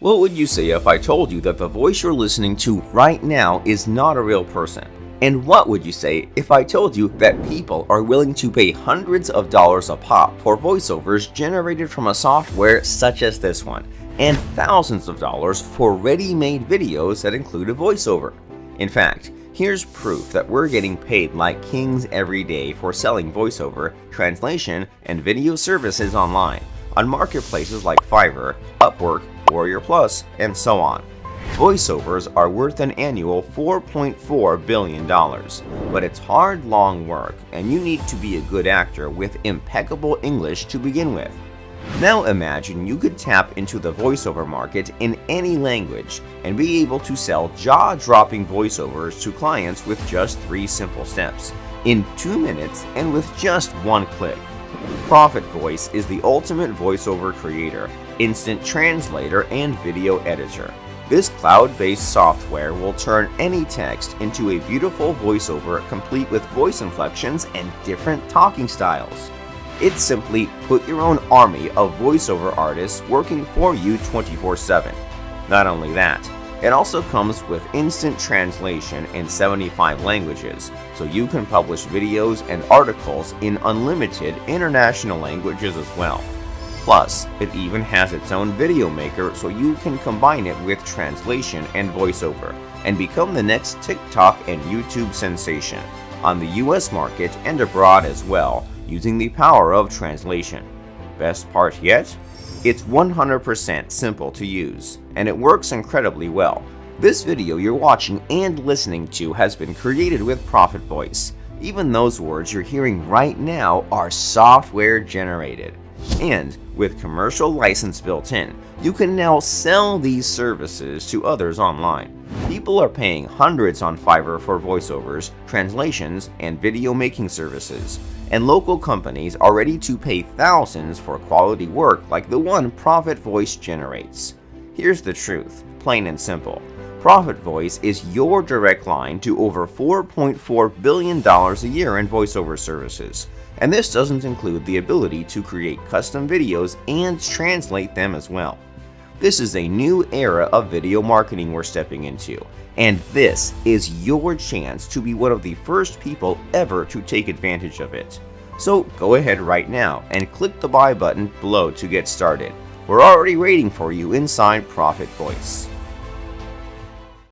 What would you say if I told you that the voice you're listening to right now is not a real person? And what would you say if I told you that people are willing to pay hundreds of dollars a pop for voiceovers generated from a software such as this one, and thousands of dollars for ready-made videos that include a voiceover? In fact, here's proof that we're getting paid like kings every day for selling voiceover, translation, and video services online on marketplaces like Fiverr, Upwork, Warrior Plus, and so on. Voiceovers are worth an annual $4.4 billion, but it's hard, long work, and you need to be a good actor with impeccable English to begin with. Now imagine you could tap into the voiceover market in any language and be able to sell jaw-dropping voiceovers to clients with just 3 simple steps, in 2 minutes and with just 1 click. ProfitVoice is the ultimate voiceover creator, instant translator, and video editor. This cloud-based software will turn any text into a beautiful voiceover complete with voice inflections and different talking styles. It's simply put your own army of voiceover artists working for you 24/7. Not only that, it also comes with instant translation in 75 languages, so you can publish videos and articles in unlimited international languages as well. Plus, it even has its own video maker, so you can combine it with translation and voiceover and become the next TikTok and YouTube sensation on the US market and abroad as well, using the power of translation. Best part yet? It's 100% simple to use, and it works incredibly well. This video you're watching and listening to has been created with ProfitVoice. Even those words you're hearing right now are software generated. And with commercial license built in, you can now sell these services to others online. People are paying hundreds on Fiverr for voiceovers, translations, and video making services, and local companies are ready to pay thousands for quality work like the one ProfitVoice generates. Here's the truth, plain and simple. ProfitVoice is your direct line to over $4.4 billion a year in voiceover services. And this doesn't include the ability to create custom videos and translate them as well. This is a new era of video marketing we're stepping into, and this is your chance to be one of the first people ever to take advantage of it. So go ahead right now and click the buy button below to get started. We're already waiting for you inside ProfitVoice.